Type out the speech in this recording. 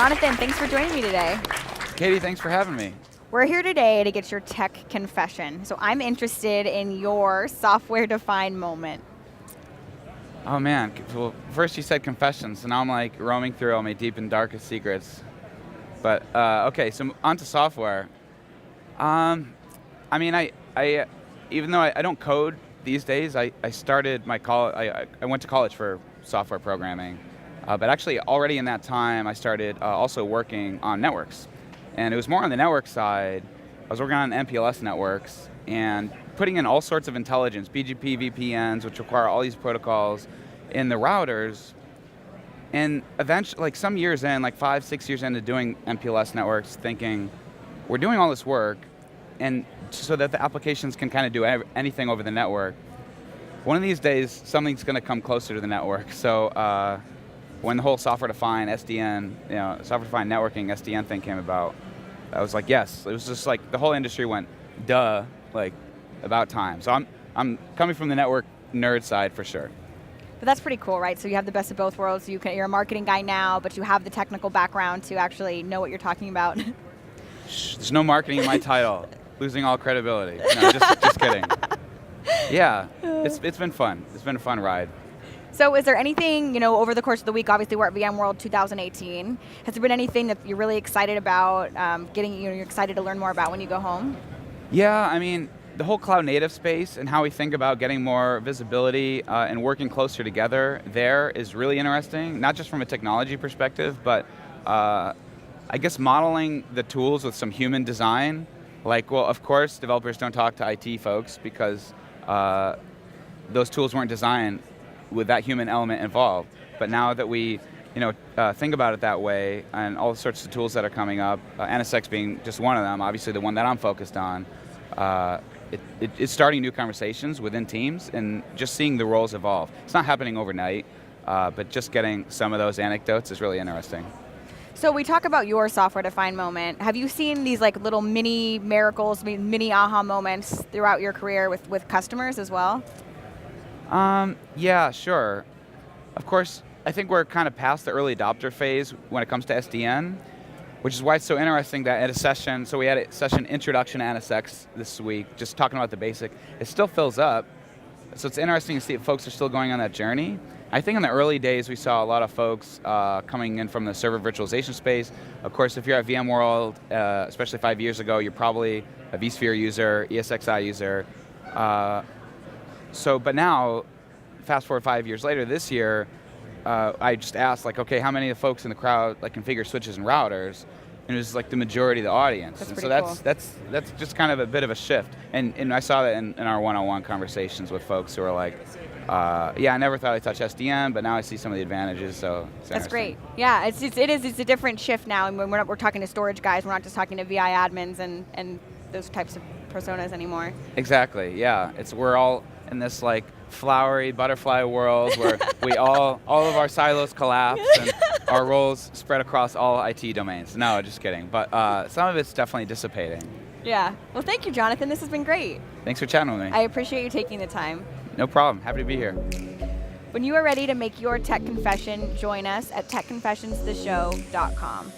Jonathan, thanks for joining me today. Katie, thanks for having me. We're here today to get your tech confession. So I'm interested in your software-defined moment. Oh man, well, first you said confessions, and now I'm like roaming through all my deep and darkest secrets. But okay, so onto software. I mean, I even though I don't code these days, I started my I went to college for software programming, but actually already in that time I started also working on networks, and it was more on the network side. I was working on MPLS networks and putting in all sorts of intelligence, BGP, VPNs, which require all these protocols in the routers. And eventually, like some years in, like 5-6 years into doing MPLS networks, thinking, we're doing all this work, and so that the applications can kind of do anything over the network. One of these days, something's going to come closer to the network. So when the whole software-defined SDN, software-defined networking SDN thing came about, I was like, yes. It was just like the whole industry went, duh, like about time. So I'm coming from the network nerd side for sure. But that's pretty cool, right? So you have the best of both worlds. You're a marketing guy now, but you have the technical background to actually know what you're talking about. Shh, there's no marketing in my title. Losing all credibility. No, just kidding. Yeah, it's been fun. It's been a fun ride. So is there anything, over the course of the week, obviously we're at VMworld 2018, has there been anything that you're really excited about, you're excited to learn more about when you go home? Yeah, I mean, the whole cloud native space and how we think about getting more visibility and working closer together there is really interesting, not just from a technology perspective, but I guess modeling the tools with some human design. Like, well, of course, developers don't talk to IT folks because those tools weren't designed with that human element involved. But now that we think about it that way, and all sorts of tools that are coming up, NSX being just one of them, obviously the one that I'm focused on, it's starting new conversations within teams and just seeing the roles evolve. It's not happening overnight, but just getting some of those anecdotes is really interesting. So we talk about your software-defined moment. Have you seen these like little mini miracles, mini aha moments throughout your career with customers as well? Yeah, sure. Of course, I think we're kind of past the early adopter phase when it comes to SDN, which is why it's so interesting that at a session, so we had a session Introduction to NSX this week, just talking about the basic, it still fills up. So it's interesting to see if folks are still going on that journey. I think in the early days we saw a lot of folks coming in from the server virtualization space. Of course, if you're at VMworld, especially 5 years ago, you're probably a vSphere user, ESXi user. But now, fast forward 5 years later, this year, I just asked, like, okay, how many of the folks in the crowd like configure switches and routers? And it was like the majority of the audience. That's and pretty so cool. that's just kind of a bit of a shift. And I saw that in our one-on-one conversations with folks who are like, yeah, I never thought I'd touch SDN, but now I see some of the advantages. So that's great. Yeah, it's a different shift now. And when we're talking to storage guys, we're not just talking to VI admins and those types of personas anymore. Exactly. Yeah, we're all in this like flowery butterfly world where all of our silos collapse and our roles spread across all IT domains. No, just kidding. But some of it's definitely dissipating. Yeah. Well, thank you, Jonathan. This has been great. Thanks for chatting with me. I appreciate you taking the time. No problem. Happy to be here. When you are ready to make your tech confession, join us at techconfessionstheshow.com.